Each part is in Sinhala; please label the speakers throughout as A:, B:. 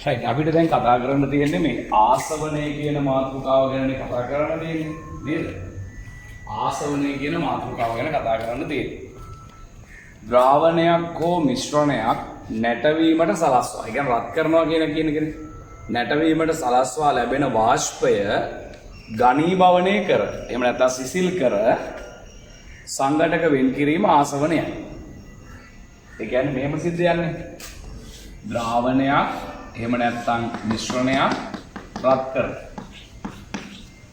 A: right අපිට දැන් කතා කරන්න තියෙන්නේ මේ ආසවණය කියන මාතෘකාව ගැනනේ කතා කරන්න තියෙන්නේ නේද? ආසවණය කියන මාතෘකාව ගැන කතා කරන්න තියෙන්නේ. ද්‍රාවණයක් හෝ මිශ්‍රණයක් නැටවීමට සලස්වා. ඒ කියන්නේ රත් කරනවා කියන නැටවීමට සලස්වා ලැබෙන වාෂ්පය ඝනීභවණය කර. එහෙම නැත්නම් සිසිල් කර සංඝටක වෙන් කිරීම ආසවණයයි. ඒ කියන්නේ මෙහෙම සිද්ධ යන්නේ. ද්‍රාවණයක් එහෙම නැත්නම් මිශ්‍රණයක් රත් කරනවා.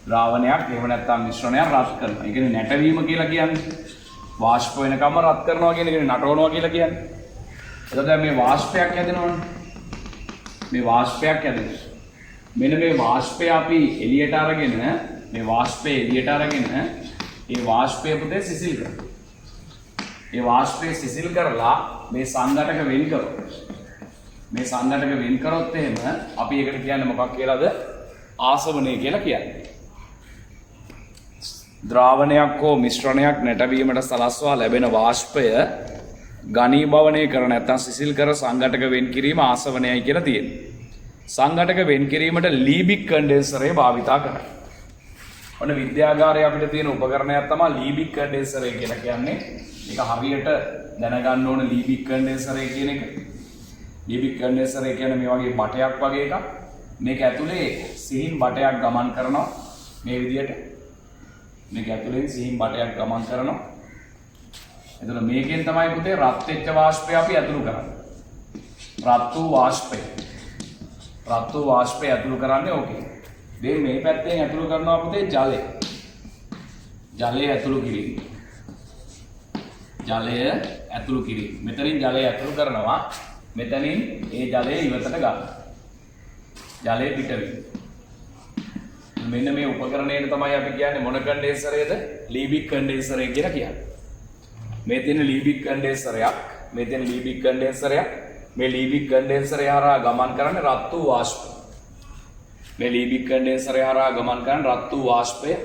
A: ද්‍රාවණයක් එහෙම නැත්නම් මිශ්‍රණයක් රත් කරනවා. ඒ කියන්නේ නැටවීම කියලා කියන්නේ වාෂ්ප වෙනකම්ම රත් කරනවා කියන එකනේ නටවනවා කියලා කියන්නේ. එතකොට දැන් මේ වාෂ්පයක් හැදෙනවනේ. මේ වාෂ්පයක් හැදෙනවා. මෙන්න මේ වාෂ්පය අපි එළියට අරගෙන මේ වාෂ්පය එළියට අරගෙන ඒ වාෂ්පය පුතේ සිසිල් කරනවා. ඒ වාෂ්පය සිසිල් කරලා මේ සංඝටක වෙන් කරනවා. මේ සංඝටක වෙන් කරොත් එහෙම අපි ඒකට කියන්නේ මොකක් කියලාද? ආසවණය කියලා කියන්නේ. ද්‍රාවණයක් හෝ මිශ්‍රණයක් නැටවීමට සලස්වා ලැබෙන වාෂ්පය ඝනීභවණය කර නැත්නම් සිසිල් කර සංඝටක වෙන් කිරීම ආසවණයයි කියලා තියෙනවා. සංඝටක වෙන් කිරීමට ලීබික් කන්ඩෙන්සරය භාවිතා කරනවා. ඔන්න විද්‍යාගාරයේ අපිට තියෙන උපකරණයක් තමයි ලීබික් කන්ඩෙන්සරය කියලා කියන්නේ. මේක හරියට දැනගන්න ඕන ලීබික් කන්ඩෙන්සරය කියන එක. ලීබික් කන්ඩෙන්සරය කියන්නේ මේ වගේ බටයක් වගේ එකක්. මේක ඇතුලේ සිහින් බටයක් ගමන් කරනවා මේ විදියට. මේක ඇතුලෙන් සිහින් බටයක් ගමන් කරනවා. එතන මේකෙන් තමයි පුතේ රත් වෙච්ච වාෂ්පය අපි ඇතුළු කරන්නේ. රත් වූ වාෂ්පය. රත් වූ වාෂ්පය ඇතුළු කරන්නේ ඕකේ. දැන් මේ පැත්තෙන් ඇතුළු කරනවා පුතේ ජලය. ජලය ඇතුළු කිරීම. ජලය ඇතුළු කිරීම. මෙතනින් ජලය ඇතුළු කරනවා. මෙතනින් ඒ ජලය ඉවතට ගන්න. ජලය පිටවීම. මෙන්න මේ උපකරණයට තමයි අපි කියන්නේ මොන කන්ඩෙන්සරයද? ලීබික් කන්ඩෙන්සරය කියලා කියන්නේ. මේ තියෙන ලීබික් කන්ඩෙන්සරයක්, මේ තියෙන ලීබික් කන්ඩෙන්සරයක්, මේ ලීබික් කන්ඩෙන්සරය හරහා ගමන් කරන්නේ රත් වූ වාෂ්පය. මේ ලීබික් කන්ඩෙන්සරය හරහා ගමන් කරන රත් වූ වාෂ්පය.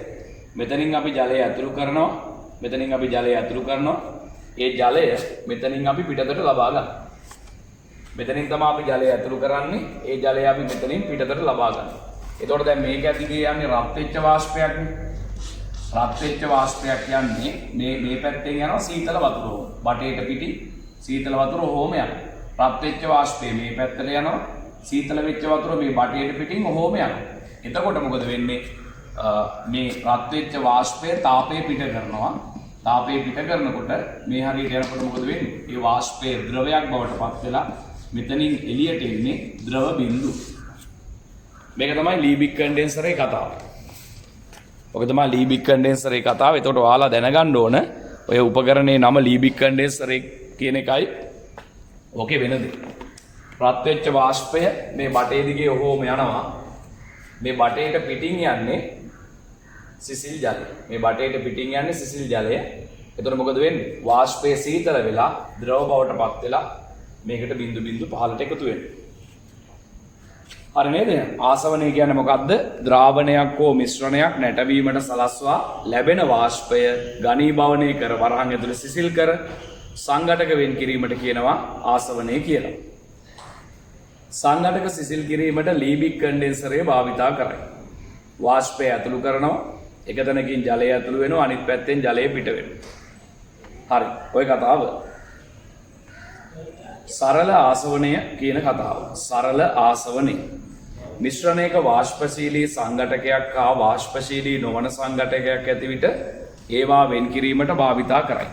A: මෙතනින් අපි ජලය ඇතුළු කරනවා. මෙතනින් අපි ජලය ඇතුළු කරනවා. ඒ ජලය මෙතනින් අපි පිටතට ලබා ගන්නවා. මෙතනින් තමයි අපි ජලය ඇතුළු කරන්නේ. ඒ ජලය අපි මෙතනින් පිටතට ලබා ගන්නවා. එතකොට දැන් මේක ඇතුලේ යන්නේ රත් වෙච්ච වාෂ්පයක්නේ. රත් වෙච්ච වාෂ්පයක් යන්නේ මේ පැත්තෙන් යනවා සීතල වතුර. බටේට පිටි සීතල වතුර ඔහොම යනවා. රත් වෙච්ච වාෂ්පය මේ පැත්තට යනවා. සීතල වෙච්ච වතුර මේ බටේට පිටින් ඔහොම යනවා. එතකොට මොකද වෙන්නේ? මේ රත් වෙච්ච වාෂ්පය තාපය පිට කරනවා. තාපය පිට කරනකොට මේ හරියට යනකොට මොකද වෙන්නේ? ඒ වාෂ්පය ද්‍රවයක් බවට පත් වෙලා මෙතනින් එළියට එන්නේ ද්‍රව බිඳු. මේක තමයි ලීබික් කන්ඩෙන්සරේ කතාව. ඔක තමයි ලීබික් කන්ඩෙන්සරේ කතාව. එතකොට ඔයාලා දැනගන්න ඕන ඔය උපකරණයේ නම ලීබික් කන්ඩෙන්සරේ කියන එකයි ඕකේ වෙන දේ. රත් වෙච්ච වාෂ්පය මේ බටේ දිගේ ඔහොම යනවා. මේ බටේට පිටින් යන්නේ සිසිල් ජලය. මේ බටේට පිටින් යන්නේ සිසිල් ජලය. එතකොට මොකද වෙන්නේ? වාෂ්පය සීතල වෙලා ද්‍රව බවට පත් වෙලා මේකට බිඳු බිඳු පහළට එකතු වෙනවා. හරි නේද? ආසවණය කියන්නේ මොකද්ද? ද්‍රාවණයක් හෝ මිශ්‍රණයක් නැටවීමට සලස්වා ලැබෙන වාෂ්පය ඝනීභවණය කර වරහන් ඇතුළේ සිසිල් කර සංඝටක වෙන් කිරීමට කියනවා ආසවණය කියලා. සංඝටක සිසිල් කිරීමට ලීබික් කන්ඩෙන්සරය භාවිතා කරයි. වාෂ්පය ඇතුළු කරනවා. එක තැනකින් ජලය ඇතුළු වෙනවා. අනිත් පැත්තෙන් ජලය පිට වෙනවා. හරි. ඔය කතාව. සරල ආසවණය කියන කතාව. සරල ආසවණය. මිශ්‍රණයක වාෂ්පශීලී සංඝටකයක් හා වාෂ්පශීලී නොවන සංඝටකයක් ඇති විට ඒවා වෙන් කිරීමට භාවිතා කරයි.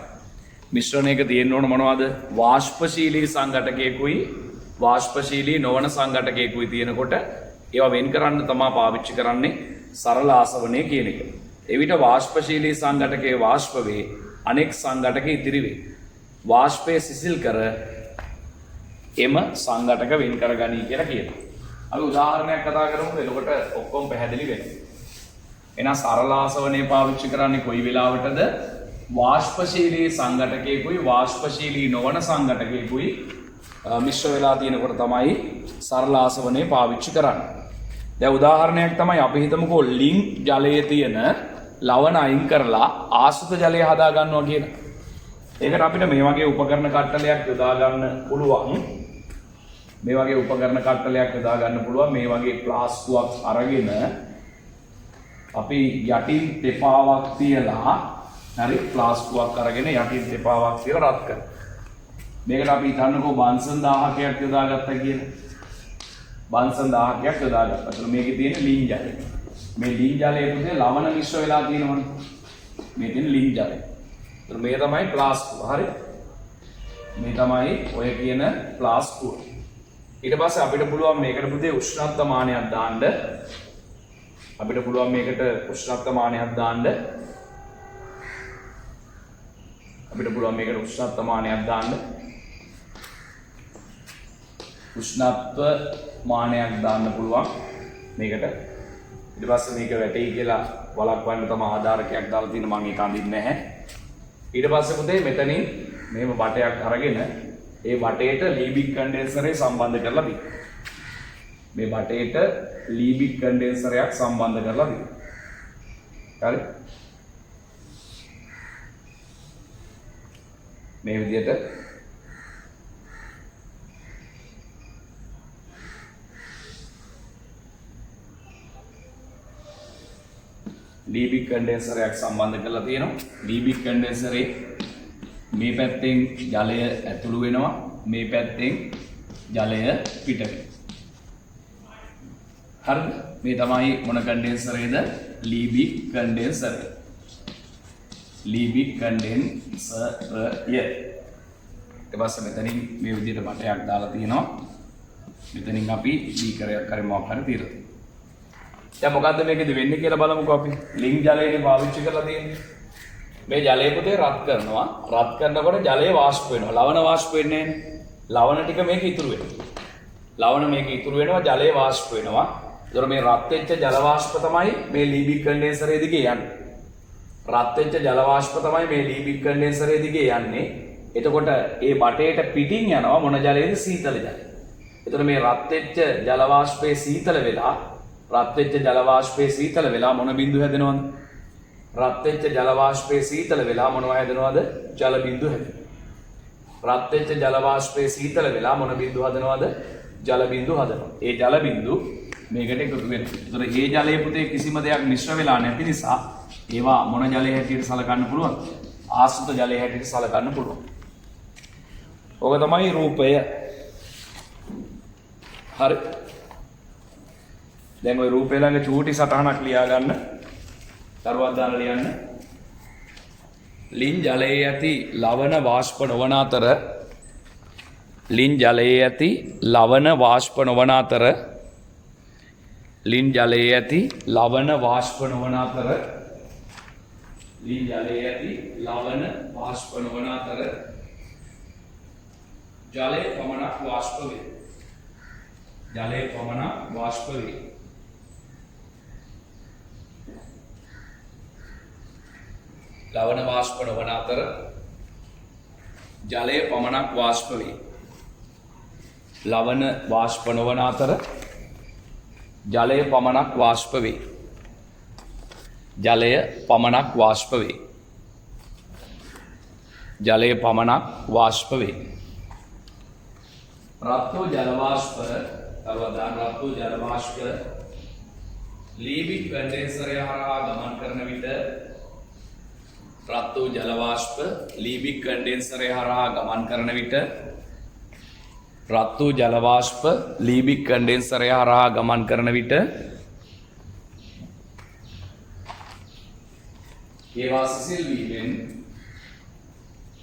A: මිශ්‍රණයක තියෙන්න ඕන මොනවද? වාෂ්පශීලී සංඝටකයකුයි වාෂ්පශීලී නොවන සංඝටකයකුයි තියෙනකොට ඒවා වෙන් කරන්න තමයි පාවිච්චි කරන්නේ සරල ආසවණය කියන එක. එවිට වාෂ්පශීලී සංඝටකයේ වාෂ්ප වේ, අනෙක් සංඝටක ඉතිරි වේ. වාෂ්පය සිසිල් කර එම සංඝටක වෙන් කරගනී කියලා කියනවා. අපි උදාහරණයක් කතා කරමු. එතකොට ඔක්කොම පැහැදිලි වෙනවා. එහෙනම් සරල ආසවණය පාවිච්චි කරන්නේ කොයි වෙලාවටද? වාෂ්පශීලී සංඝටකයකුයි වාෂ්පශීලී නොවන සංඝටකයකුයි මිශ්‍ර වෙලා තියෙනකොට තමයි සරල ආසවණය පාවිච්චි කරන්නේ. දැන් උදාහරණයක් තමයි අපි හිතමුකෝ ලිං ජලයේ තියෙන ලවණ අයින් කරලා ආසුත ජලය හදා ගන්නවා කියලා. ඒකට අපිට මේ වගේ උපකරණ කට්ටලයක් යොදා ගන්න පුළුවන්. මේ වගේ උපකරණ කට්ටලයක් යොදා ගන්න පුළුවන්. මේ වගේ ප්ලාස්ටුවක් අරගෙන අපි යටින් තෙපාවක් තියලා හරි ප්ලාස්ටුවක් අරගෙන යටින් තෙපාවක් තියලා රත් කරනවා. මේකට අපි හිතන්නකෝ බන්සන් 1000ක් යොදාගත්තා කියලා. බන්සන් 1000ක් යොදාගත්තා. ඒතර මේකේ තියෙන ලින් ජලය. මේ ලින් ජලයේ පුතේ ලවණ මිශ්‍ර වෙලා තියෙනවනේ. මේ තියෙන ලින් ජලය. ඒතර මේ තමයි ප්ලාස්ටුව. හරි. මේ තමයි ඔය කියන ප්ලාස්ටුව. ඊට පස්සේ අපිට පුළුවන් මේකට පුතේ උෂ්ණත්වමානයක් දාන්න. අපිට පුළුවන් මේකට උෂ්ණත්වමානයක් දාන්න. අපිට පුළුවන් මේකට උෂ්ණත්වමානයක් දාන්න. උෂ්ණත්වමානයක් දාන්න පුළුවන් මේකට. ඊට පස්සේ මේක වැටෙයි කියලා වළක්වන්න තමයි ආධාරකයක් දාලා තියෙන. මම ඒක අඳින්නේ නැහැ. ඊට පස්සේ පුතේ මෙතනින් මේව බටයක් අරගෙන ඒ බටේට ලීබික් කන්ඩෙන්සරේ සම්බන්ධ කරලා දී. මේ බටේට ලීබික් කන්ඩෙන්සරයක් සම්බන්ධ කරලා දී. හරි. මේ විදිහට ලීබික් කන්ඩෙන්සරයක් සම්බන්ධ කරලා තියෙනවා. ලීබික් කන්ඩෙන්සරේ මේ පැත්තෙන් ජලය ඇතුළු වෙනවා, මේ පැත්තෙන් ජලය පිට වෙනවා. හරිද? මේ තමයි මොන කන්ඩෙන්සරේද? ලීබික් කන්ඩෙන්සරය. ලීබික් කන්ඩෙන්සරය. ඊට පස්සේ මෙතනින් මේ විදිහට බටයක් දාලා තියෙනවා. මෙතනින් අපි බීකරයක් හරි මොකක් හරි තියලා තියෙනවා. දැන් මොකද්ද මේකෙදි වෙන්නේ කියලා බලමුකෝ අපි. ලින් ජලයනේ පාවිච්චි කරලා තියෙන්නේ. මේ ජලය පුතේ රත් කරනවා. රත් කරනකොට ජලය වාෂ්ප වෙනවා. ලවණ වාෂ්ප වෙන්නේ නැහැ. ලවණ ටික මේක ඉතුරු වෙනවා. ලවණ මේක ඉතුරු වෙනවා, ජලය වාෂ්ප වෙනවා. ඒතර මේ රත් වෙච්ච ජල වාෂ්ප තමයි මේ ලීබික් කන්ඩෙන්සරේ දිගේ යන්නේ. රත් වෙච්ච ජල වාෂ්ප තමයි මේ ලීබික් කන්ඩෙන්සරේ දිගේ යන්නේ. එතකොට ඒ බටේට පිටින් යනවා මොන ජලයේද? සීතල ජලය. එතකොට මේ රත් වෙච්ච ජල වාෂ්පයේ සීතල වෙලා රත් වෙච්ච ජල වාෂ්පයේ සීතල වෙලා මොන බිඳු හැදෙනවද? රත් වෙච්ච ජල වාෂ්පයේ සීතල වෙලා මොනවා හැදෙනවද? ජල බිඳු හැදෙනවා. රත් වෙච්ච ජල වාෂ්පයේ සීතල වෙලා මොන බිඳු හදනවද? ජල බිඳු හදනවා. ඒ ජල බිඳු මේකට එකතු වෙනවා. ඒතර මේ ජලයේ පුතේ කිසිම දෙයක් මිශ්‍ර වෙලා නැති නිසා ඒවා මොන ජලයේ හැටියට සලකන්න පුළුවන්? ආශ්‍රිත ජලයේ හැටියට සලකන්න පුළුවන්. ඔක තමයි රූපය. හරි. දැන් ওই රූපේ ළඟ චූටි සටහනක් ලියා ගන්න. දරුවක් දාලා ලියන්න. ලින් ජලයේ ඇති ලවණ වාෂ්ප නොවන අතර ලින් ජලයේ ඇති ලවණ වාෂ්ප නොවන අතර ලින් ජලයේ ඇති ලවණ වාෂ්ප නොවන අතර ලින් ජලයේ ඇති ලවණ වාෂ්ප නොවන අතර ජලය පමණක් වාෂ්ප වේ. ජලය පමණක් වාෂ්ප වේ. ලවණ වාෂ්ප නොවන අතර ජලය පමණක් වාෂ්ප වේ. ලවණ වාෂ්ප නොවන අතර ජලය පමණක් වාෂ්ප වේ. ජලය පමණක් වාෂ්ප වේ. ජලය පමණක් වාෂ්ප වේ. රත්තු ජල වාෂ්ප රත්තු ජල වාෂ්ප ලීබික් කන්ඩෙන්සරය හරහා ගමන් කරන විට රත් වූ ජල වාෂ්ප ලීබික් කන්ඩෙන්සරය හරහා ගමන් කරන විට රත් වූ ජල වාෂ්ප ලීබික් කන්ඩෙන්සරය හරහා ගමන් කරන විට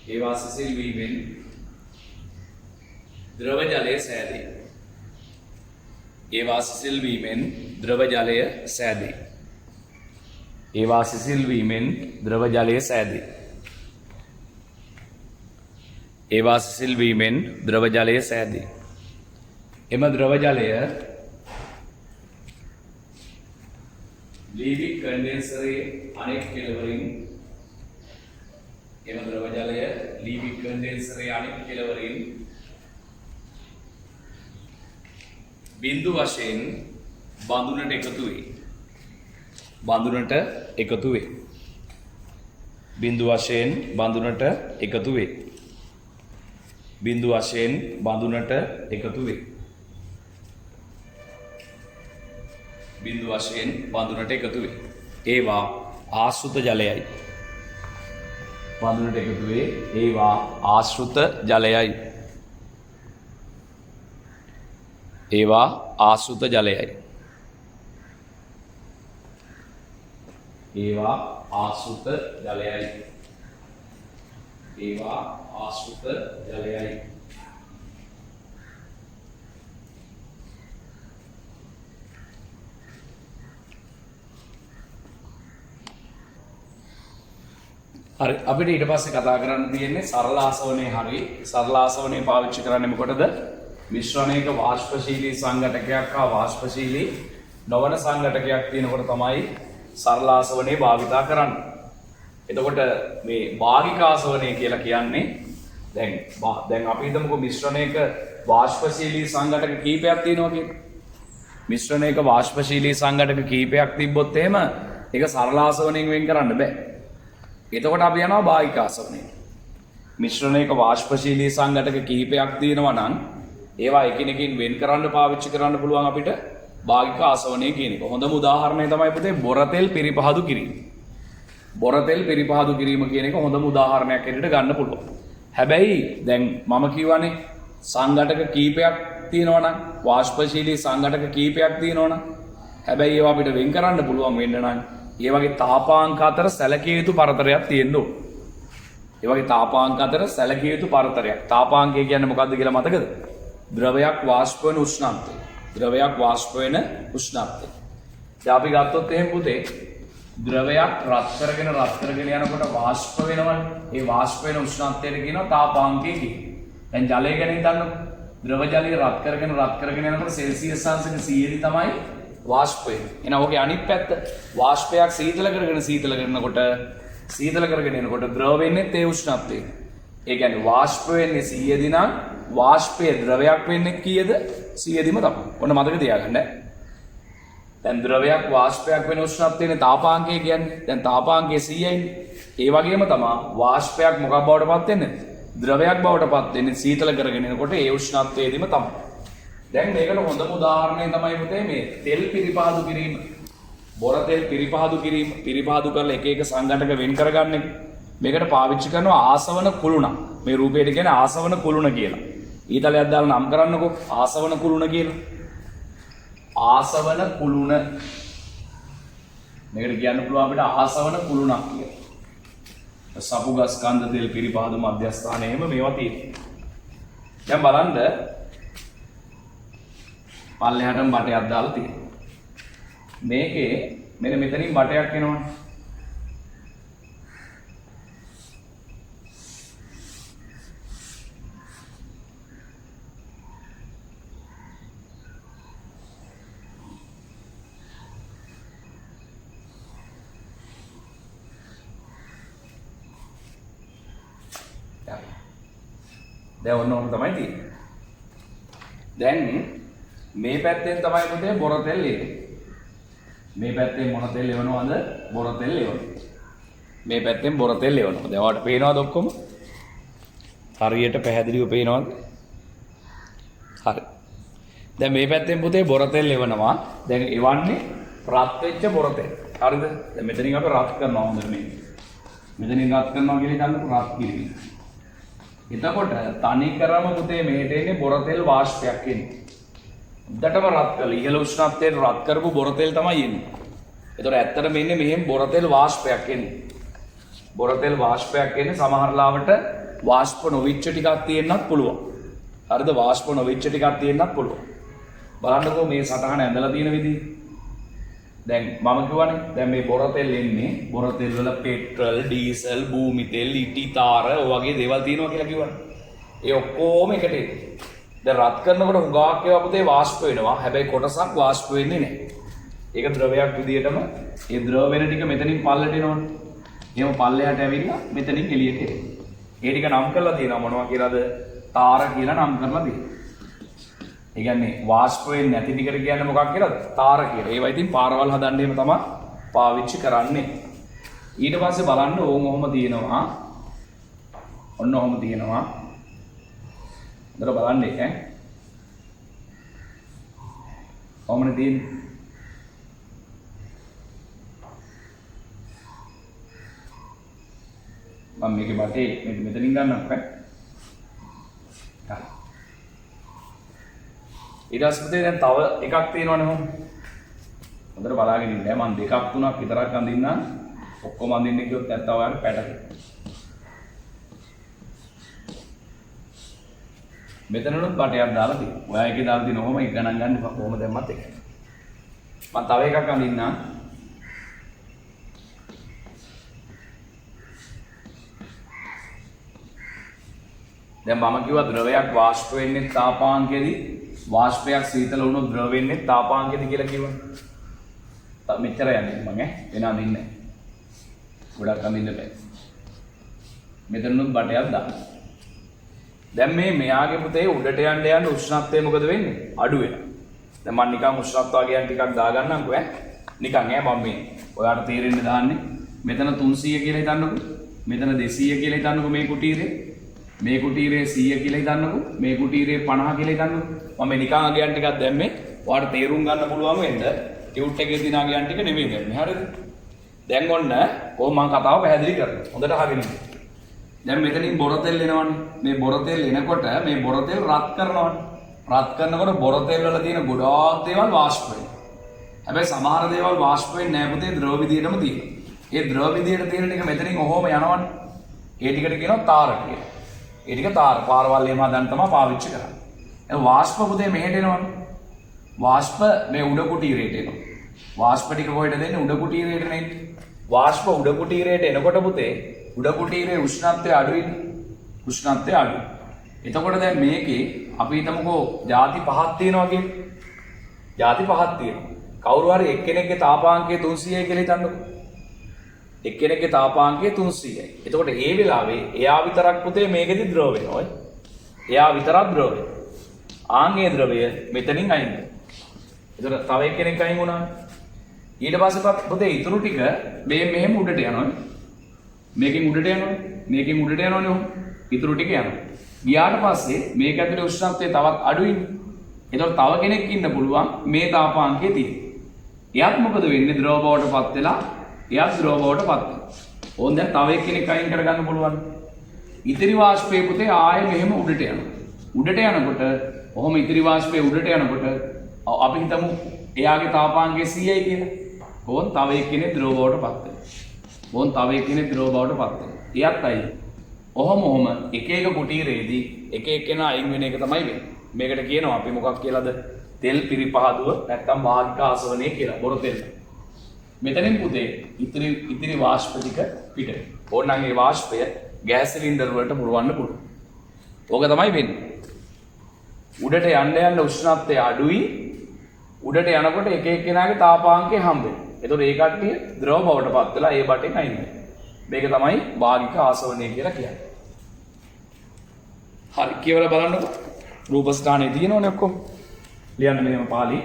A: ඒවා සිසිල් වීමෙන් ද්‍රව ජලය සෑදේ. ඒවා සිසිල් වීමෙන් ද්‍රව ජලය සෑදේ. ඒවා සිසිල් වීමෙන් ද්‍රව ජලය සෑදේ. ඒවා සිසිල් වීමෙන් ද්‍රව ජලය සෑදේ. එම ද්‍රව ජලය ලීබික් කන්ඩෙන්සරේ අනෙක් කෙළවරින් එම ද්‍රව ජලය ලීබික් කන්ඩෙන්සරේ අනෙක් කෙළවරින් බිඳු වශයෙන් බඳුනට එකතු වේ. බඳුනට එකතු වේ. බිඳු වශයෙන් බඳුනට එකතු වේ. බිඳු වශයෙන් බඳුනට එකතු වේ. බිඳු වශයෙන් වඳුනට එකතු වේ. ඒවා ආශ්‍රිත ජලයයි. වඳුනට එකතු වේ ඒවා ආශ්‍රිත ජලයයි. ඒවා ආශ්‍රිත ජලයයි. ඒවා ආශ්‍රිත ජලයයි. ඒවා ආශ්‍රිත ජලයයි. හරි අපිට ඊට පස්සේ කතා කරන්න තියෙන්නේ සරල ආසවනයේ හරි සරල ආසවනයේ පාවිච්චි කරන්නේ මොකටද? මිශ්‍රණයක වාෂ්පශීලී සංඝටකයක් හා වාෂ්පශීලී නොවන සංඝටකයක් තියෙනකොට තමයි සරල ආසවනයේ භාවිතා කරන්නේ. එතකොට මේ භාගික ආසවනය කියලා කියන්නේ දැන් අපි හිතමුකෝ මිශ්‍රණයක වාෂ්පශීලී සංඝටක කීපයක් තියෙනවා කියලා. මිශ්‍රණයක වාෂ්පශීලී සංඝටක කීපයක් තිබ්බොත් එහෙම ඒක සරල ආසවනයෙන් වෙන් කරන්න බෑ. එතකොට අපි යනවා භාගික ආසවනයට. මිශ්‍රණයක වාෂ්පශීලී සංඝටක කිහිපයක් තියෙනවා නම් ඒවා එකිනෙකින් වෙන් කරන්න පාවිච්චි කරන්න පුළුවන් අපිට භාගික ආසවනය කියන එක. හොඳම උදාහරණය තමයි පුතේ බොරතෙල් පිරිපහදු කිරීම. බොරතෙල් පිරිපහදු කිරීම කියන එක හොඳම උදාහරණයක් හැටියට ගන්න පුළුවන්. හැබැයි දැන් මම කියවනේ සංඝටක කිහිපයක් තියෙනවා නම් වාෂ්පශීලී සංඝටක කිහිපයක් තියෙනවා නම් හැබැයි ඒවා අපිට වෙන් කරන්න පුළුවන් වෙන්න නම් ඒ වගේ තාපාංක අතර සැලකිය යුතු පරතරයක් තියෙන්න ඕන. ඒ වගේ තාපාංක අතර සැලකිය යුතු පරතරයක්. තාපාංකය කියන්නේ මොකද්ද කියලා මතකද? ද්‍රවයක් වාෂ්ප වෙන උෂ්ණත්වය. ද්‍රවයක් වාෂ්ප වෙන උෂ්ණත්වය. දැන් අපි ගත්තොත් එහෙම පුතේ ද්‍රවයක් රත් කරගෙන යනකොට වාෂ්ප වෙනවනේ. ඒ වාෂ්ප වෙන උෂ්ණත්වයට කියනවා තාපාංකය කියලා. දැන් ජලය ගැන හිතන්නකො. ද්‍රව ජලය රත් කරගෙන යනකොට සෙල්සියස් අංශක 100 තමයි වාෂ්පය. එහෙනම් ඔකේ අනිත් පැත්ත වාෂ්පයක් සීතල කරගෙන එනකොට ද්‍රව වෙන්නේ ඒ උෂ්ණත්වයෙන්. ඒ කියන්නේ වාෂ්ප වෙන්නේ 100 දී නම් වාෂ්පයේ ද්‍රවයක් වෙන්නේ කීයද? 100 දීම තමයි. ඔන්න මතක තියාගන්න. දැන් ද්‍රවයක් වාෂ්පයක් වෙන උෂ්ණත්වයේ තාපාංකය කියන්නේ. දැන් තාපාංකය 100යිනේ. ඒ වගේම තමයි වාෂ්පයක් මොකක් බවට පත් වෙන්නේ? ද්‍රවයක් බවට පත් වෙන්නේ සීතල කරගෙන එනකොට ඒ උෂ්ණත්වයේදීම තමයි. දැන් මේකට හොඳම උදාහරණය තමයි පුතේ මේ තෙල් පිරිපහදු කිරීම. බොර තෙල් පිරිපහදු කිරීම. පිරිපහදු කරලා එක සංඝටක වෙන් කරගන්න එක. මේකට පාවිච්චි කරනවා ආසවන කුළුණ. මේ රූපයට කියන්නේ ආසවන කුළුණ කියලා. ඊතලයක් දාලා නම් කරන්නකෝ ආසවන කුළුණ කියලා. ආසවන කුළුණ. මේකට කියන්න පුළුවන් අපිට ආසවන කුළුණක් කියලා. සපුගස් කන්ද තෙල් පිරිපහදු මධ්‍යස්ථානයේම මේවා තියෙනවා. දැන් බලන්න පල්ලෙහාටම බටයක් දාලා තියෙනවා. මේකේ මෙන්න මෙතනින් බටයක් එනවනේ. දැන් ඔන්න ඔහොම තමයි තියෙන්නේ. දැන් මේ පැත්තෙන් තමයි පුතේ බොර තෙල් එන්නේ. මේ පැත්තෙන් මොන තෙල් එවනවද? බොර තෙල් එවනවා. මේ පැත්තෙන් බොර තෙල් එවනවා. දැන් ඔයාලට පේනවද ඔක්කොම? හරියට පැහැදිලිව පේනවද? හරි. දැන් මේ පැත්තෙන් පුතේ බොර තෙල් එවනවා. දැන් එවන්නේ රත් වෙච්ච බොර තෙල්. හරිද? දැන් මෙතනින් අපි රත් කරනවා හොඳට මේක. මෙතනින් රත් කරනවා කියලා ගන්නකො රත් කිරීම. එතකොට තනි කරම පුතේ මෙහෙට එන්නේ බොර තෙල් වාෂ්පයක් එන්නේ. උඩටම රත් කළා. ඉහළ උෂ්ණත්වයෙන් රත් කරපු බොර තෙල් තමයි එන්නේ. ඒතකොට ඇත්තටම එන්නේ මෙහෙම බොර තෙල් වාෂ්පයක් එන්නේ. බොර තෙල් වාෂ්පයක් එන්නේ සමහර ලාවට වාෂ්ප නොවිච්ච ටිකක් තියෙන්නත් පුළුවන්. හරිද? වාෂ්ප නොවිච්ච ටිකක් තියෙන්නත් පුළුවන්. බලන්නකෝ මේ සටහන ඇඳලා තියෙන විදිහ. දැන් මම කියවනේ දැන් මේ බොර තෙල් එන්නේ බොර තෙල් වල පෙට්‍රල්, ඩීසල්, භූමි තෙල්, ඉටි තාර වගේ දේවල් තියෙනවා කියලා කිව්වනේ. ඒ ඔක්කොම එකට එන්නේ. දැන් රත් කරනකොට හුඟක් ඒවා පුතේ වාෂ්ප වෙනවා. හැබැයි කොටසක් වාෂ්ප වෙන්නේ නැහැ. ඒක ද්‍රවයක් විදියටම ඒ ද්‍රව වෙන ටික මෙතනින් පල්ලට එනවනේ. එහෙම පල්ලෙහාට ඇවිල්ලා මෙතනින් එළියට එනවා. ඒ ටික නම් කරලා තියෙනවා මොනවා කියලාද? තාර කියලා නම් කරලා තියෙනවා. ඒ කියන්නේ වාෂ්ප වෙන්නේ නැති ටිකට කියන්නේ මොකක් කියලාද? තාර කියලා. ඒවා ඉතින් පාරවල් හදන්න එහෙම තමයි පාවිච්චි කරන්නේ. ඊට පස්සේ බලන්න ඕම ඔහොම තියෙනවා. ඔන්න ඔහොම තියෙනවා. දර බලන්න ඈ. කොහොමද තියෙන්නේ? මේකේ බටේ මෙතනින් ගන්නම්කෝ. ඊට පස්සේ දැන් තව එකක් තියෙනවනේ මොකද? හොඳට බලාගෙන ඉන්න. මම දෙකක් තුනක් විතරක් අඳින්නම්. ඔක්කොම අඳින්න කිව්වොත් නැත්තම් ඔයාලට පැටලෙනවා. මෙතනනොත් බටයක් දාලා තියෙනවා. ඔයා එකේ දාලා තියෙන ඔහොම එක ගණන් ගන්න එපා. කොහොම දැම්මත් එක. මම තව එකක් අඳින්නම්. දැන් මම කිව්වා ද්‍රවයක් වාෂ්ප වෙන්නේ තාපාංකයේදී වාෂ්පයක් සීතල වුණොත් ද්‍රව වෙන්නේ තාපාංකයේදී කියලා කිව්වනේ. මෙච්චර යන්නේ මම වෙන අඳින්නේ නැහැ. ගොඩක් අඳින්න බෑ. මෙතනනොත් බටයක් දාන්න. දැන් මෙයාගේ පුතේ උඩට යන්න උෂ්ණත්වය මොකද වෙන්නේ? අඩු වෙනවා. දැන් මම නිකන් උෂ්ණත්වයන් ටිකක් දාගන්නම්කෝ ඈ. නිකන් මම මේ ඔයාලට තේරෙන්න දාන්නේ. මෙතන 300 කියලා හිතන්නකෝ. මෙතන 200 කියලා හිතන්නකෝ මේ කුටීරේ. මේ කුටීරේ 100 කියලා හිතන්නකෝ. මේ කුටීරේ 50 කියලා හිතන්නකෝ. මම නිකන් අගයන් ටිකක් දැම්මේ. ඔයාලට තේරුම් ගන්න පුළුවන් වෙන්න. ටියුට් එකේ තියෙන අගයන් ටික නෙමෙයි දැම්මේ. හරිද? දැන් ඔන්න කොහොම මම කතාව පැහැදිලි කරනවා. හොඳට අහගෙන ඉන්න. දැන් මෙතනින් බොරතෙල් එනවනේ. මේ බොරතෙල් එනකොට මේ බොරතෙල් රත් කරනවනේ. රත් කරනකොට බොරතෙල් වල තියෙන ගොඩාක් දේවල් වාෂ්ප වෙනවා. හැබැයි සමහර දේවල් වාෂ්ප වෙන්නේ නැහැ පුතේ ද්‍රව විදියටම තියෙනවා. ඒ ද්‍රව විදියට තියෙන ටික මෙතනින් ඔහොම යනවනේ. ඒ ටිකට කියනවා තාර කියලා. ඒ ටික තාර පාරවල් එහෙම හදන්න තමයි පාවිච්චි කරන්නේ. ඒ වාෂ්ප පුතේ මෙහෙට එනවනේ. වාෂ්ප මේ උඩ කුටීරේට එනවා. වාෂ්ප ටික කොහෙට දෙන්නේ උඩ කුටීරේට නේ. වාෂ්ප උඩ කුටීරේට එනකොට පුතේ උඩ කුටීරේ උෂ්ණත්වය අඩුයිනේ. උෂ්ණත්වය අඩුයි. එතකොට දැන් මේකේ අපි හිතමුකෝ ಜಾති පහක් තියෙනවා කියන්නේ. ಜಾති පහක් තියෙනවා. කවුරු හරි එක්කෙනෙක්ගේ තාපාංකය 300යි කියලා හිතන්නකෝ. එක්කෙනෙක්ගේ තාපාංකය 300යි. එතකොට ඒ වෙලාවේ එයා විතරක් පුතේ මේකෙදි ද්‍රව වෙනවා. එයා විතරක් ද්‍රව වෙනවා. ආන්ගේ ද්‍රවය මෙතනින් අයින් වෙනවා. එතකොට තව එක්කෙනෙක් අයින් වුණා. ඊට පස්සේ පුතේ ඊටු ටික මේ මෙහෙම උඩට යනවා. මේකෙන් උඩට යනවා. මේකෙන් උඩට යනවනේ. ඊටු ටික යනවා. ගියාට පස්සේ මේක ඇතුලේ උෂ්ණත්වය තවත් අඩුයිනේ. එතකොට තව කෙනෙක් ඉන්න පුළුවන් මේ තාපාංකයේ තියෙන. එයාත් මොකද වෙන්නේ? ද්‍රව බවටපත් වෙලා එයාත් ද්‍රව බවටපත් වෙනවා. ඕන් දැන් තව එක්කෙනෙක් අයින් කරගන්න පුළුවන්. ඉතිරි වාෂ්පයේ පුතේ ආයෙ මෙහෙම උඩට යනවා. උඩට යනකොට ඔහොම ඉතිරි වාෂ්පයේ උඩට යනකොට අපි හිතමු එයාගේ තාපාංකය 100යි කියලා. ඕන් තව එක්කෙනෙක් ද්‍රව බවටපත් වෙනවා. ඕන් තව එක්කෙනෙක් ද්‍රව බවටපත් වෙනවා. එයාත් අයින්. ඔහොම එක එක කුටීරේදී එක එක්කෙනා අයින් වෙන එක තමයි වෙන්නේ. මේකට කියනවා අපි මොකක් කියලාද? තෙල් පිරිපහදුව නැත්තම් වාහික ආසවණය කියලා. බොරතෙල්. මෙතනින් පුතේ ඉතිරි වාෂ්ප ටික පිට වෙනවා. ඕනනම් ඒ වාෂ්පය ගෑස් සිලින්ඩර් වලට පුරවන්න පුළුවන්. ඕක තමයි වෙන්නේ. උඩට යන්න උෂ්ණත්වය අඩුයි. උඩට යනකොට එක එක්කෙනාගේ තාපාංකය හම්බ වෙනවා. එතකොට ඒ කට්ටිය ද්‍රව බවටපත් වෙලා ඒ බටෙන් අයින් වෙනවා. මේක තමයි භාගික ආසවණය කියලා කියන්නේ. හරි කියවලා බලන්නකො. රූපස්ථානයේ තියෙනවනේ ඔක්කොම. ලියන්න මෙහෙම පාළි.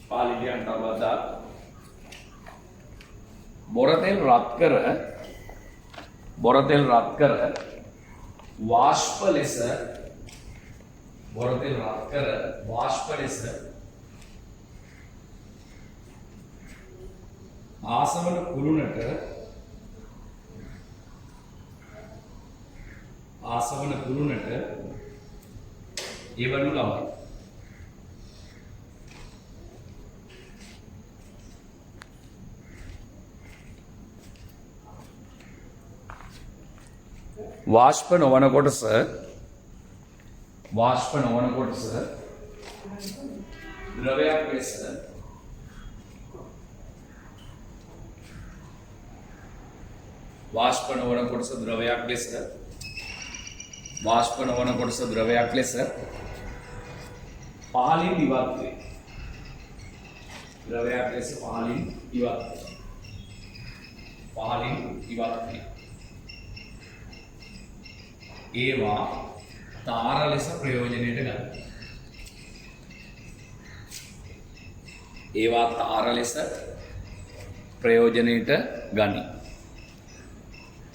A: පාළි ලියන්න අවදා. බොරතෙල් රත් කර වාෂ්ප ලෙස බොරතෙල් රත් කර වාෂ්ප ලෙස ආසවන කුළුණට එවනු ලබයි. වාෂ්ප නොවන කොටස ද්‍රවයක් ලෙස වාෂ්ප නොවන කොටස ද්‍රවයක් ලෙස පහළින් ඉවත් වේ. ද්‍රවයක් ලෙස පහළින් ඉවත් වේ. ඒවා තාර ලෙස ප්‍රයෝජනයට ගන්න. ඒවා තාර ලෙස ප්‍රයෝජනයට ගනි.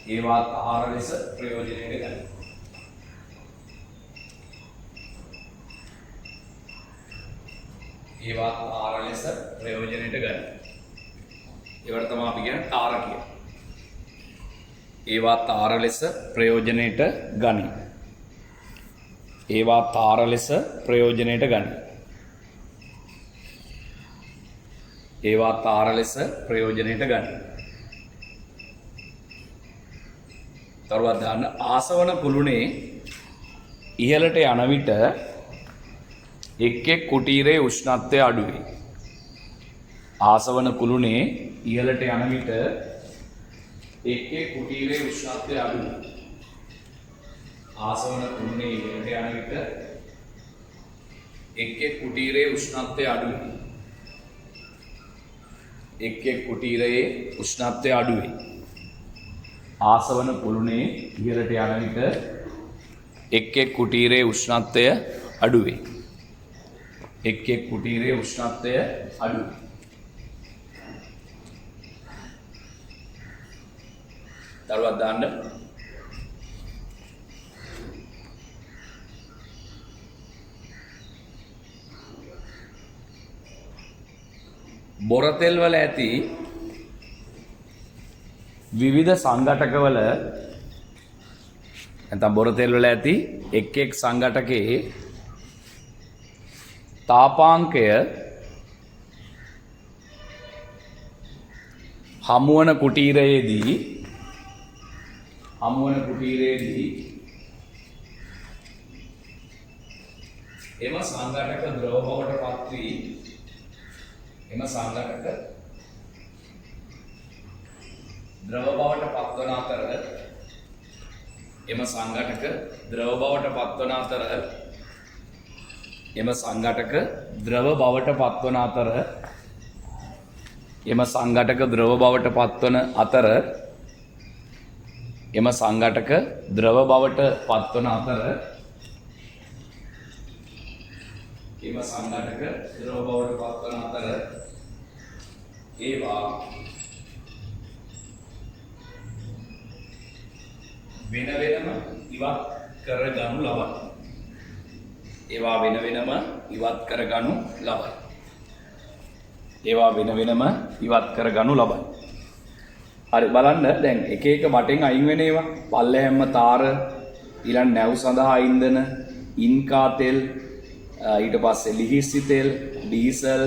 A: ඒවා තාර ලෙස ප්‍රයෝජනයට ගනි. ඒවා තාර ලෙස ප්‍රයෝජනයට ගනි. ඒවට තමයි අපි කියන්නේ තාර කියලා. ඒවා තාර ලෙස ප්‍රයෝජනයට ගනී. ඒවා තාර ලෙස ප්‍රයෝජනයට ගනී. ඒවා තාර ලෙස ප්‍රයෝජනයට ගනී. තරුවත් දාන්න ආසවන කුළුණේ ඉහළට යන විට එක් එක් කුටීරයේ උෂ්ණත්වය අඩු වේ. ආසවන කුළුණේ ඉහළට යන විට එක් එක් කුටීරයේ උෂ්ණත්වය අඩු වේ. ආසවන කුළුණේ ඉහළට යන විට එක් එක් කුටීරයේ උෂ්ණත්වය අඩු වේ. එක් එක් කුටීරයේ උෂ්ණත්වය අඩු වේ. ආසවන කුළුණේ ඉහළට යන විට එක් එක් කුටීරයේ උෂ්ණත්වය අඩු වේ. එක් එක් කුටීරයේ උෂ්ණත්වය අඩු වේ. තරුවක් දාන්න. බොරතෙල් වල ඇති විවිධ සංඝටකවල නැත්නම් බොරතෙල් වල ඇති එක් එක් සංඝටකයේ තාපාංකය හමුවන කුටීරයේදී එම සංඝටක ද්‍රව බවට පත් වී එම සංඝටක ද්‍රව බවට පත්වන අතර එම සංඝටක ද්‍රව බවට පත්වන අතර එම සංඝටක ද්‍රව බවට පත්වන අතර එම සංඝටක ද්‍රව බවට පත්වන අතර එම සංඝටක ද්‍රව බවට පත්වන අතර එම සංඝටක ද්‍රව බවට පත්වන අතර ඒවා වෙන වෙනම ඉවත් කරගනු ලබයි. ඒවා වෙන වෙනම ඉවත් කරගනු ලබයි. ඒවා වෙන වෙනම ඉවත් කරගනු ලබයි. හරි බලන්න දැන් එක එක වටෙන් අයින් වෙන ඒවා පල්ලෙහැම්ම තාර ඊළඟ නැව් සඳහා ඉන්ධන ඉන්කා තෙල් ඊට පස්සේ ලිහිස්සි තෙල් ඩීසල්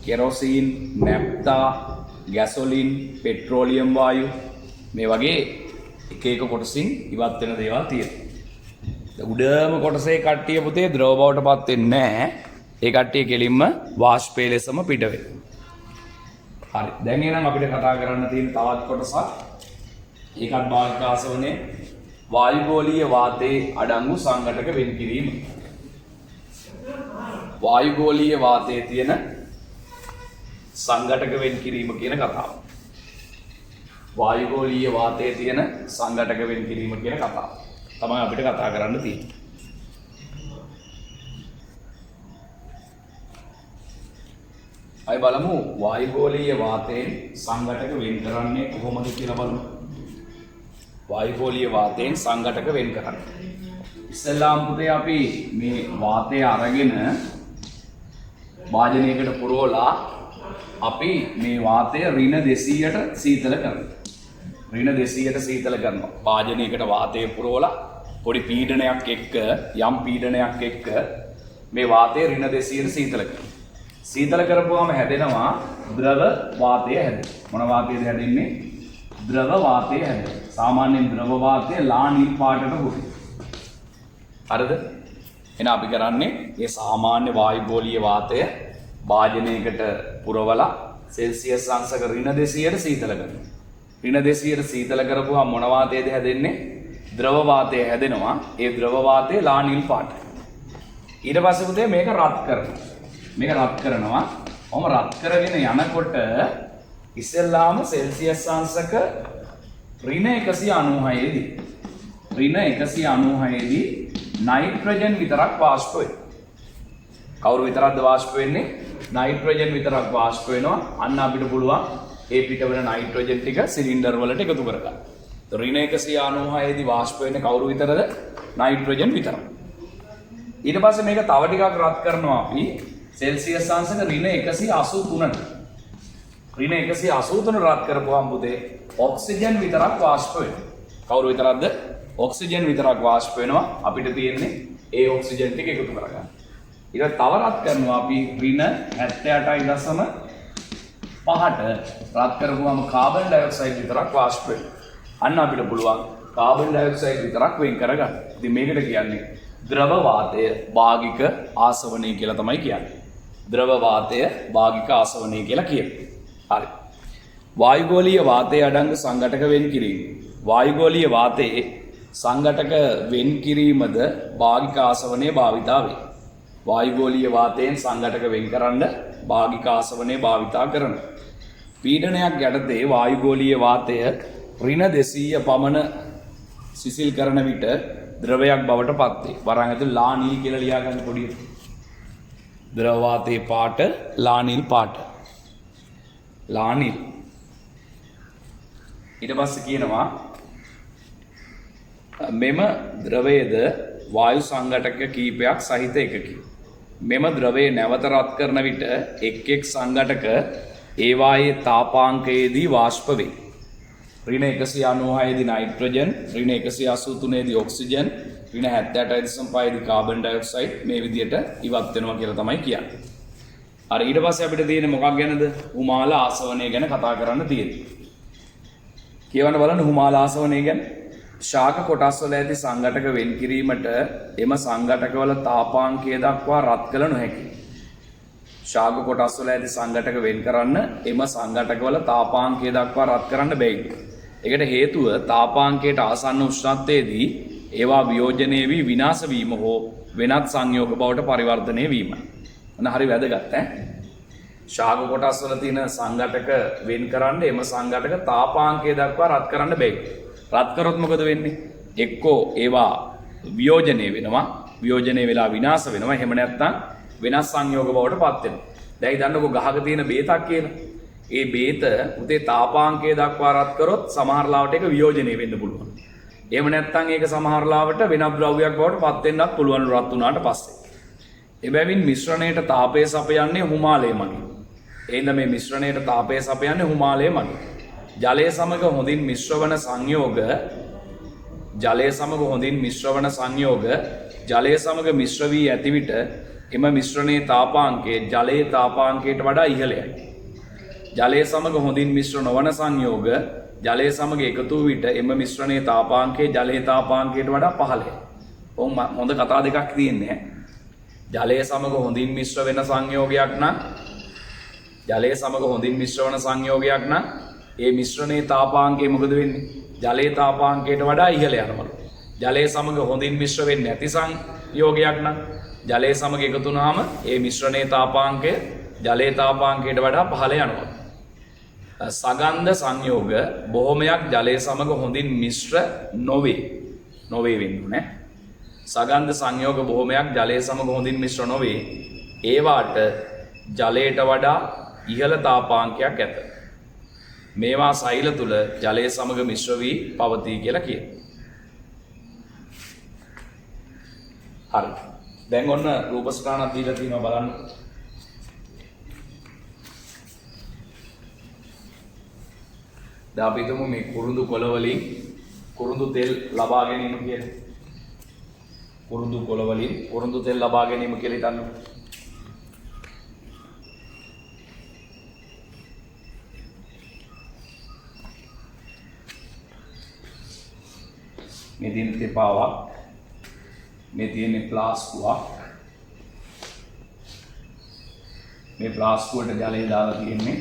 A: කෙරොසින් නැප්තා ගැසොලින් පෙට්‍රෝලියම් වායු මේ වගේ එක එක කොටසින් ඉවත් වෙන දේවල් තියෙනවා. උඩම කොටසේ කට්ටිය පුතේ ද්‍රව බවට පත් වෙන්නේ නැහැ. ඒ කට්ටිය කෙලින්ම වාෂ්පය ලෙසම පිට වෙනවා. හරි. දැන් එහෙනම් අපිට කතා කරන්න තියෙන තවත් කොටසක් ඒකත් භාගික ආසවනේ වායුගෝලීය වාතයේ අඩංගු සංඝටක වෙන් කිරීම. වායුගෝලීය වාතයේ තියෙන සංඝටක වෙන් කිරීම කියන කතාව. වායුගෝලීය වාතයේ තියෙන සංඝටක වෙන් කිරීම කියන කතාව තමයි අපිට කතා කරන්න තියෙන්නේ. අය බලමු වායුගෝලීය වාතයෙන් සංඝටක වෙන් කරන්නේ කොහොමද කියලා බලමු. වායුගෝලීය වාතයෙන් සංඝටක වෙන් කරන්නේ. ඉස්සෙල්ලාම පුතේ අපි මේ වාතය අරගෙන වාජනයකට පුරවලා අපි මේ වාතය ඍණ 200ට සීතල කරනවා. ඍණ 200ට සීතල කරනවා. වාජනයකට වාතය පුරවලා පොඩි පීඩනයක් එක්ක යම් පීඩනයක් එක්ක මේ වාතය ඍණ 200ට සීතල කරනවා. සීතල කරපුවාම හැදෙනවා ද්‍රව වාතය හැදෙනවා. මොන වාතයද හැදෙන්නේ? ද්‍රව වාතය හැදෙනවා. සාමාන්‍යයෙන් ද්‍රව වාතය ලා නිල් පාටට හොරයි. හරිද? එහෙනම් අපි කරන්නේ මේ සාමාන්‍ය වායුගෝලීය වාතය වාජනයකට පුරවලා සෙල්සියස් අංශක ඍණ 200ට සීතල කරනවා. ඍණ 200ට සීතල කරපුවාම මොන වාතයද හැදෙන්නේ? ද්‍රව වාතය හැදෙනවා. ඒ ද්‍රව වාතය ලා නිල් පාටයි. ඊට පස්සේ පුතේ මේක රත් කරනවා. මේක රත් කරනවා. ඔහොම රත් කරගෙන යනකොට ඉස්සෙල්ලාම සෙල්සියස් අංශක ඍණ 196 දී ඍණ 196 දී නයිට්‍රජන් විතරක් වාෂ්ප වෙනවා. කවුරු විතරක්ද වාෂ්ප වෙන්නේ? නයිට්‍රජන් විතරක් වාෂ්ප වෙනවා. අන්න අපිට පුළුවන් ඒ පිට වෙන නයිට්‍රජන් ටික සිලින්ඩර් වලට එකතු කරගන්න. ඍණ 196 දී වාෂ්ප වෙන්නේ කවුරු විතරද? නයිට්‍රජන් විතරක්. ඊට පස්සේ මේක තව ටිකක් රත් කරනවා අපි සෙල්සියස් අංශක ඍණ 183ට. ඍණ 183 රත් කරපුවාම පුතේ ඔක්සිජන් විතරක් වාෂ්ප වෙනවා. කවුරු විතරක්ද? ඔක්සිජන් විතරක් වාෂ්ප වෙනවා. අපිට තියෙන්නේ ඒ ඔක්සිජන් ටික එකතු කරගන්න. ඊට තව රත් කරනවා අපි ඍණ 78.5ට රත් කරපුවාම කාබන් ඩයොක්සයිඩ් විතරක් වාෂ්ප වෙනවා. අන්න අපිට පුළුවන් කාබන් ඩයොක්සයිඩ් විතරක් වෙන් කරගන්න. ඉතින් මේකට කියන්නේ ද්‍රව වාතය භාගික ආසවනය කියලා තමයි කියන්නේ. ද්‍රව වාතය භාගික ආසවනය කියලා කියනවා. හරි. වායුගෝලීය වාතයේ අඩංගු සංඝටක වෙන් කිරීම. වායුගෝලීය වාතයේ සංඝටක වෙන් කිරීමද භාගික ආසවනයේ භාවිතා වේ. වායුගෝලීය වාතයෙන් සංඝටක වෙන් කරන්න භාගික ආසවනයේ භාවිතා කරනවා. පීඩනයක් යටතේ වායුගෝලීය වාතය ඍණ 200 පමණ සිසිල් කරන විට ද්‍රවයක් බවට පත් වේ. වරන් ඇතුළේ ලා නිල් කියලා ලියා ගන්න පොඩියට. ද්‍රව වාතයේ පාට ලා නිල් පාට. ලා නිල්. ඊට පස්සේ කියනවා මෙම ද්‍රවයේද වායු සංඝටක කීපයක් සහිත එකකි. මෙම ද්‍රවය නැවත රත් කරන විට එක් එක් සංඝටක ඒවායේ තාපාංකයේදී වාෂ්ප වේ. ඍණ 196 දී නයිට්‍රජන්, ඍණ 183 දී ඔක්සිජන්, ඍණ 78.5 දී කාබන් ඩයොක්සයිඩ් මේ විදිහට ඉවත් වෙනවා කියලා තමයි කියන්නේ. අර ඊට පස්සේ අපිට තියෙන්නේ මොකක් ගැනද? හුමාල ආසවනය ගැන කතා කරන්න තියෙන්නේ. කියවන්න බලන්න හුමාල ආසවනය ගැන. ශාක කොටස් වල ඇති සංඝටක වෙන් කිරීමට එම සංඝටක වල තාපාංකය දක්වා රත් කළ නොහැකියි. ශාක කොටස් වල ඇති සංඝටක වෙන් කරන්න එම සංඝටක වල තාපාංකය දක්වා රත් කරන්න බැහැ. ඒකට හේතුව තාපාංකයට ආසන්න උෂ්ණත්වයේදී ඒවා වියෝජනය වී විනාශ වීම හෝ වෙනත් සංයෝග බවට පරිවර්තනය වීම. මොන හරි වැදගත් ඈ. ශාක කොටස් වල තියෙන සංඝටක වෙන් කරන්න එම සංඝටක තාපාංකය දක්වා රත් කරන්න බැහැ. රත් කරොත් මොකද වෙන්නේ? එක්කෝ ඒවා වියෝජනය වෙනවා, වියෝජනය වෙලා විනාශ වෙනවා. එහෙම නැත්නම් වෙනස් සංයෝග බවට පත් වෙනවා. දැන් හිතන්නකෝ ගහක තියෙන බේතක් කියලා. ඒ බේත උතේ තාපාංකය දක්වා රත් කරොත් සමහර ලාවට ඒක වියෝජනය වෙන්න පුළුවන්. එහෙම නැත්නම් ඒක සමහර ලාවට වෙනත් ද්‍රව්‍යයක් බවට පත් වෙන්නත් පුළුවන් රත් වුණාට පස්සේ. එබැවින් මිශ්‍රණයට තාපය සපයන්නේ හුමාලය මගින්. එහෙනම් මේ මිශ්‍රණයට තාපය සපයන්නේ හුමාලය මගින්. ජලය සමග හොඳින් මිශ්‍රවන සංයෝග ජලය සමග හොඳින් මිශ්‍රවන සංයෝග ජලය සමග මිශ්‍ර වී ඇති විට එම මිශ්‍රණයේ තාපාංකය ජලයේ තාපාංකයට වඩා ඉහළයි. ජලය සමග හොඳින් මිශ්‍ර නොවන සංයෝග ජලය සමග එකතු වූ විට එම මිශ්‍රණයේ තාපාංකය ජලයේ තාපාංකයට වඩා පහළයි. හොඳ කතා දෙකක් තියෙන්නේ. ජලය සමග හොඳින් මිශ්‍ර වෙන සංයෝගයක් නම් ජලය සමග හොඳින් මිශ්‍ර වන සංයෝගයක් නම් ඒ මිශ්‍රණයේ තාපාංකය මොකද වෙන්නේ? ජලයේ තාපාංකයට වඩා ඉහළ යනවලු. ජලය සමග හොඳින් මිශ්‍ර වෙන්නේ නැති සංයෝගයක් නම් ජලය සමග එකතු වුනහම ඒ මිශ්‍රණයේ තාපාංකය ජලයේ තාපාංකයට වඩා පහළ යනවා. සගන්ධ සංයෝග බොහොමයක් ජලය සමග හොඳින් මිශ්‍ර නොවේ වෙන්නේ. සගන්ධ සංයෝග බොහොමයක් ජලය සමග හොඳින් මිශ්‍ර නොවේ. ඒවාට ජලයට වඩා ඉහළ තාපාංකයක් ඇත. මේවා සෛල තුල ජලය සමග මිශ්‍ර වී පවතී කියලා කියනවා. හරි. දැන් ඔන්න රූප ස්ථානක් දීලා තියෙනවා බලන්න. දැන් අපි හිතමු මේ කුරුඳු කොළ වලින් කුරුඳු තෙල් ලබා ගැනීම කියලා. කුරුඳු කොළ වලින් කුරුඳු තෙල් ලබා ගැනීම කියලා හිතන්න. මේ තියෙන තෙපාවක් මේ තියෙන ප්ලාස්කුවක් මේ ප්ලාස්කුවට ජලය දාලා තියෙන්නේ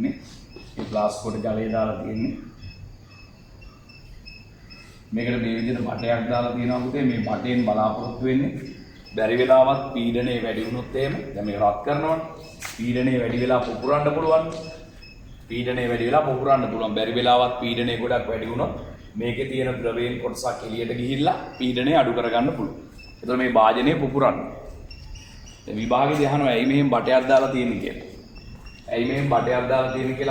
A: මේ ප්ලාස්කුවට ජලය දාලා තියෙන්නේ මේකට මේ විදිහට බටයක් දාලා තියෙනවා පුතේ. මේ බටෙන් බලාපොරොත්තු වෙන්නේ බැරි වෙලාවත් පීඩනය වැඩි වුණොත් එහෙම දැන් මේක රත් කරනවනේ පීඩනය වැඩි වෙලා පුපුරන්න පුළුවන්. බැරි වෙලාවත් පීඩනය ගොඩක් වැඩි වුණොත් මේකේ තියෙන ද්‍රවයෙන් කොටසක් එළියට ගිහිල්ලා පීඩනය අඩු කරගන්න පුළුවන්. එතකොට මේ භාජනය පුපුරන්න. දැන් විභාගෙදී අහනවා ඇයි මෙහෙම බටයක් දාලා තියෙන්නේ කියලා.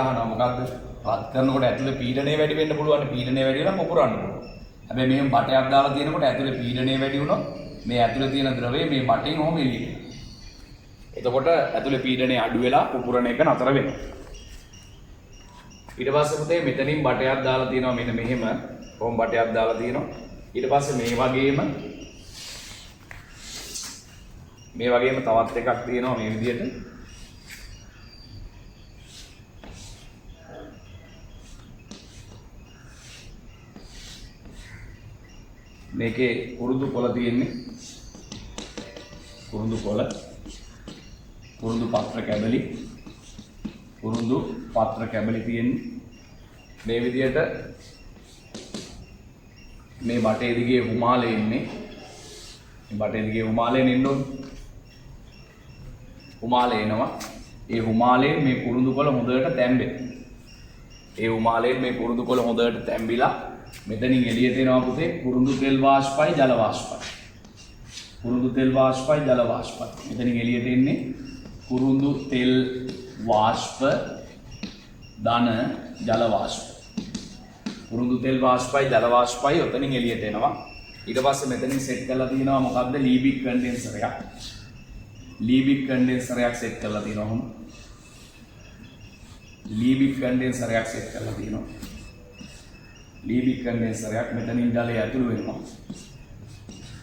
A: අහනවා මොකද්ද? රත් කරනකොට ඇතුලේ පීඩනය වැඩි වෙන්න පුළුවන්. පීඩනය වැඩි වෙලා පුපුරන්න පුළුවන්. හැබැයි මෙහෙම බටයක් දාලා තියෙනකොට ඇතුලේ පීඩනය වැඩි වුණොත් මේ ඇතුලේ තියෙන ද්‍රවය මේ බටෙන් ඔහොම එළියට. එතකොට ඇතුලේ පීඩනය අඩු වෙලා පුපුරන එක නතර වෙනවා. ඊට පස්සේ පුතේ මෙතනින් බටයක් දාලා තියෙනවා මෙන්න මෙහෙම. කොහොම බටයක් දාලා තියෙනවා. ඊට පස්සේ මේ වගේම තවත් එකක් තියෙනවා මේ විදිහට. මේකේ කුරුඳු කොළ තියෙන්නේ. කුරුඳු කොළ, කුරුඳු පත්‍ර කැබලි තියෙන්නේ. මේ විදිහට මේ බටේ දිගේ හුමාලේ ඉන්නේ. මේ බටේ දිගේ හුමාලේ එන්න ඕනේ. හුමාලේ එනවා. ඒ හුමාලේ මේ කුරුඳු කොළ හොඳට තැම්බිලා මෙතනින් එළියට එනවා පුතේ කුරුඳු තෙල් වාෂ්පයි ජල වාෂ්පයි. කුරුඳු තෙල් වාෂ්පයි ජල වාෂ්පයි. මෙතනින් එළියට එන්නේ කුරුඳු තෙල් වාෂ්ප ධන ජල වාෂ්ප. කුරුඳු තෙල් වාෂ්පයි ජල වාෂ්පයි ඔතනින් එළියට එනවා. ඊට පස්සේ මෙතනින් සෙට් කරලා තියෙනවා මොකද්ද? ලීබික් කන්ඩෙන්සර් එකක්. ලීබික් කන්ඩෙන්සර් එකක් සෙට් කරලා තියෙනවා. ඔහොම ලීබික් කන්ඩෙන්සර් එකක් සෙට් කරලා තියෙනවා. ලීබික් කන්ඩෙන්සර් එකක් මෙතනින් ජලය ඇතුළු වෙනවා.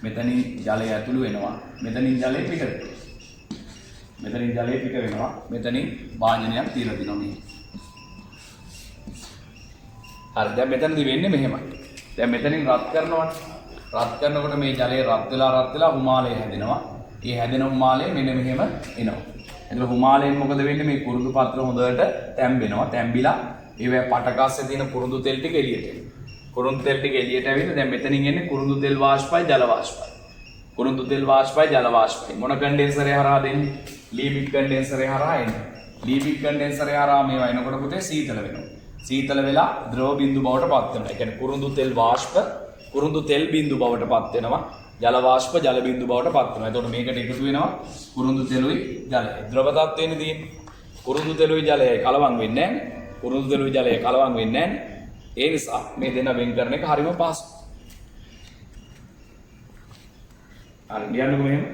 A: මෙතනින් ජලය ඇතුළු වෙනවා. මෙතනින් ජලය පිට වෙනවා. මෙතනින් ජලය පිට වෙනවා. මෙතනින් වාජනයක් තියලා තියෙනවා මේ. හරි දැන් මෙතනදී වෙන්නේ මෙහෙමයි. දැන් මෙතනින් රත් කරනවනේ. රත් කරනකොට මේ ජලය රත් වෙලා හුමාලය හැදෙනවා. ඒ හැදෙන හුමාලය මෙන්න මෙහෙම එනවා. එතකොට හුමාලයෙන් මොකද වෙන්නේ? මේ කුරුඳු පත්‍ර හොඳට තැම්බෙනවා. තැම්බිලා ඒවැ පටකස්සේ තියෙන කුරුඳු තෙල් ටික එළියට එනවා. කුරුඳු තෙල් ටික එළියට ඇවිල්ලා දැන් මෙතනින් එන්නේ කුරුඳු තෙල් වාෂ්පයි ජල වාෂ්පයි. කුරුඳු තෙල් වාෂ්පයි ජල වාෂ්පයි. මොන කන්ඩෙන්සරේ හරහා දෙන්නේ? ලීබික් කන්ඩෙන්සරේ හරහා එන්නේ. ලීබික් කන්ඩෙන්සරේ හරහා මේවා එනකොට පුතේ සීතල වෙනවා. සීතල වෙලා ද්‍රව බිඳු බවට පත් වෙනවා. ඒ කියන්නේ කුරුඳු තෙල් වාෂ්ප කුරුඳු තෙල් බිඳු බවට පත් වෙනවා. ජල වාෂ්ප ජල බිඳු බවට පත් වෙනවා. එතකොට මේකට එකතු වෙනවා කුරුඳු තෙලුයි ජලය. ද්‍රව තත්ත්වෙන්නේ තියෙන්නේ. කුරුඳු තෙලුයි ජලයයි කලවම් වෙන්නේ නැහැ. කුරුඳු තෙලුයි ජලය කලවම් වෙන්නේ නැහැ. ඒ නිසා මේ දෙන්න වෙන් කරන එක හරිම පහසුයි. හරි ලියන්නකො මෙහෙම.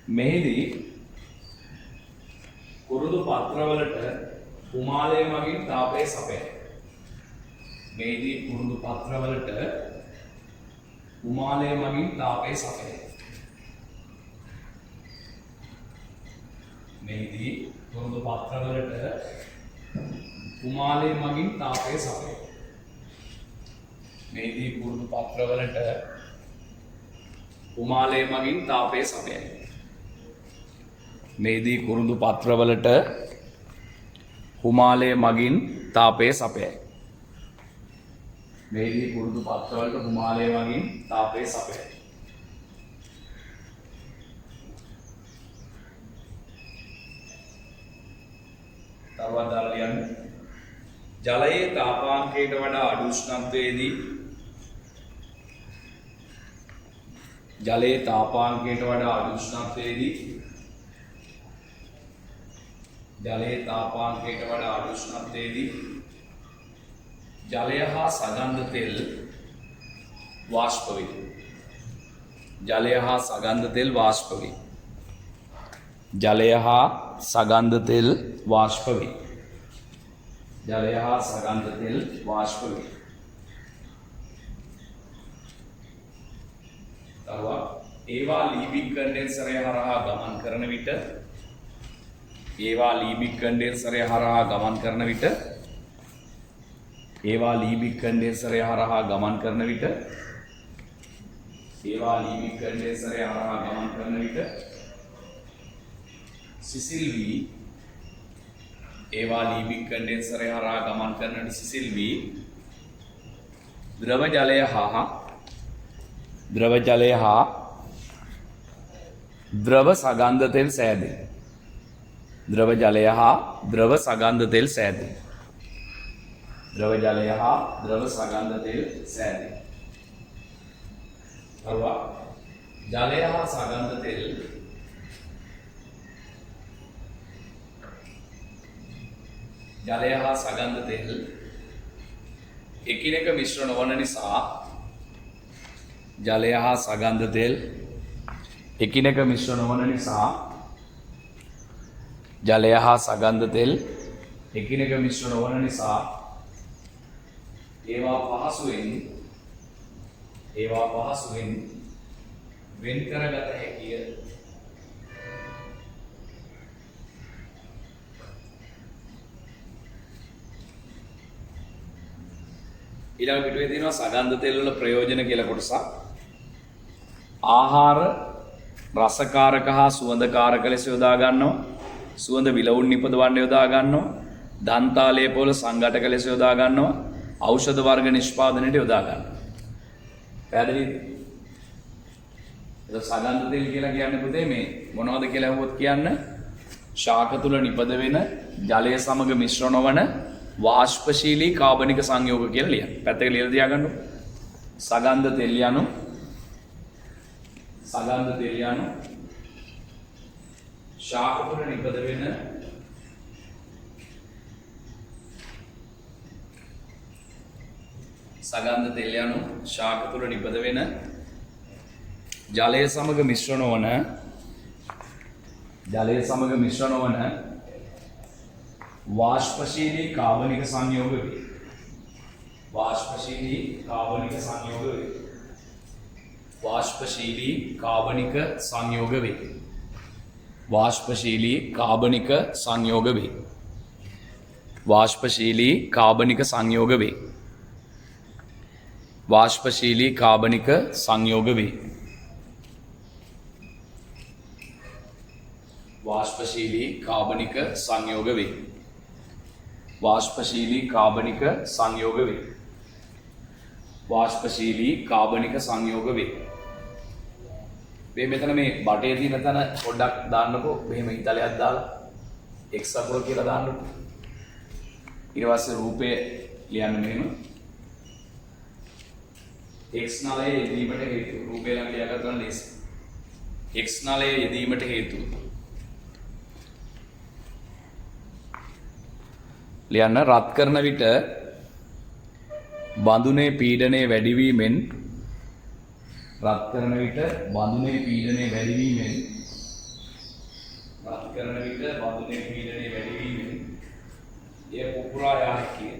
A: මෙහිදී කුරුඳු පත්‍රවලට හුමාලය මගින් තාපය සපයයි. මෙහිදී කුරුඳු පත්‍රවලට හුමාලය මගින් තාපය සපයයි. මෙහිදී කුරුඳු පත්‍රවලට හුමාලය මගින් තාපය සපයයි. මෙහිදී කුරුඳු පත්‍රවලට හුමාලය මගින් තාපය සපයයි. මෙහිදී කුරුඳු පත්‍රවලට හුමාලය මගින් තාපය සපයයි. මෙහිදී කුරුඳු පත්‍රවලට හුමාලය මගින් තාපය සපයයි. තවත් දාලා ලියන්න. ජලයේ තාපාංකයට වඩා අඩු උෂ්ණත්වයේදී ජලයේ තාපාංකයට වඩා අඩු උෂ්ණත්වයේදී ජලයේ තාපාංකයට වඩා අඩු උෂ්ණත්වයේදී ජලය හා සගන්ධ තෙල් වාෂ්ප වේ. ජලය හා සගන්ධ තෙල් වාෂ්ප වේ. ජලය හා සගන්ධ තෙල් වාෂ්ප වේ. ජලය හා සගන්ධ තෙල් වාෂ්ප වේ. තවත් ඒවා ලීබික් කන්ඩෙන්සරය හරහා ගමන් කරන විට ඒවා ලීබික් කන්ඩෙන්සරය හරහා ගමන් කරන විට ඒවා ලීබික් කන්ඩෙන්සරය හරහා ගමන් කරන විට ඒවා ලීබික් කන්ඩෙන්සරය හරහා ගමන් කරන විට සිසිල් වී ඒවා ලීබික් කන්ඩෙන්සරය හරහා ගමන් කරන විට සිසිල් වී ද්‍රව ජලය හා ද්‍රව සගන්ධ තෙල් සෑදේ. ද්‍රව ජලය හා ද්‍රව සගන්ධ තෙල් සෑදේ. ද්‍රව ජලය හා ද්‍රව සගන්ධ තෙල් සෑදේ. තවත් ජලය හා සගන්ධ තෙල් ජලය හා සගන්ධ තෙල් එකිනෙක මිශ්‍ර නොවන නිසා ජලය හා සගන්ධ තෙල් එකිනෙක මිශ්‍ර නොවන නිසා ජලය හා සගන්ධ තෙල් එකිනෙක මිශ්‍ර නොවන නිසා ඒවා පහසුවෙන් වෙන් කරගත හැකිය. ඊළඟ පිටුවේ තියෙනවා සගන්ධ තෙල් වල ප්‍රයෝජන කියලා කොටසක්. ආහාර රසකාරක හා සුවඳකාරක ලෙස යොදා ගන්නවා. සුවඳ විලවුන් නිපදවන්න යොදා ගන්නවා. දන්තාලේප වල සංඝටක ලෙස යොදා ගන්නවා. ඖෂධ වර්ග නිෂ්පාදනයට යොදා ගන්නවා. පැහැදිලිද? ඒක සගන්ධ තෙල් කියලා කියන්නේ පුතේ මේ මොනවද කියලා අහුවොත් කියන්න ශාක තුල නිපද වෙන ජලය සමග මිශ්‍ර නොවන වාෂ්පශීලී කාබනික සංයෝග කියලා ලියන්න. පැත්තක ලියලා තියාගන්න. සගන්ධ තෙල් යනු ශාක තුල නිපද වෙන සගන්ධ තෙල් යනු ශාක තුල නිපද වෙන ජලය සමග මිශ්‍ර නොවන වාෂ්පශීලී කාබනික සංයෝග වේ. වාෂ්පශීලී කාබනික සංයෝග වේ. වාෂ්පශීලී කාබනික සංයෝග වේ. වාෂ්පශීලී කාබනික සංයෝග වේ. වාෂ්පශීලී කාබනික සංයෝග වේ. වාෂ්පශීලී කාබනික සංයෝග වේ. වාෂ්පශීලී කාබනික සංයෝග වේ. වාෂ්පශීලී කාබනික සංයෝග වේ. වාෂ්පශීලී කාබනික සංයෝග වේ. මේ මෙතන මේ බටේ තියෙන තැන පොඩ්ඩක් දාන්නකෝ. මෙහෙම ඉතලයක් දාලා x අකුර කියලා දාන්නකෝ. ඊට පස්සේ රූපය ලියන්න මෙහෙම. x නලයේ යෙදීමට හේතු. රූපය ළඟ ලියාගන්න ලේසි. x නලයේ යෙදීමට හේතු. ලියන්න රත් කරන විට බඳුනේ පීඩනය වැඩිවීමෙන් එය පුපුරා යා හැකිය.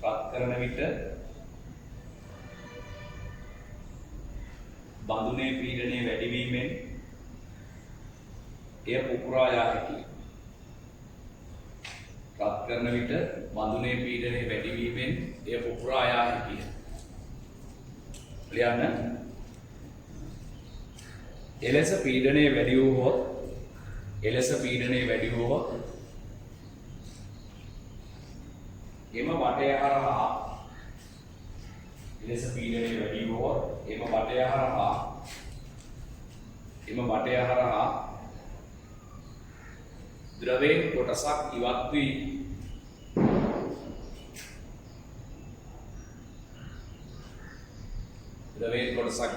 A: රත් කරන විට බඳුනේ පීඩනය වැඩිවීමෙන් එය පුපුරා යා හැකිය. රත් කරන විට බඳුනේ පීඩනය වැඩිවීමෙන් එය පුපුරා යා හැකිය. ලියන්න. එලෙස පීඩනය වැඩි වූහොත් එම බටය හරහා ද්‍රවයෙන් කොටසක්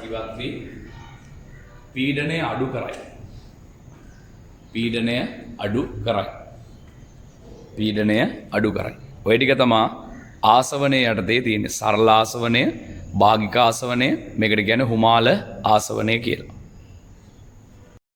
A: ඉවත් වී පීඩනය අඩු කරයි. ඔය ටික තමයි ආසවනයේ යටතේ තියෙන්නේ. සරල ආසවනය, භාගික ආසවනය, මේකට කියන්නේ හුමාල ආසවනය කියලා.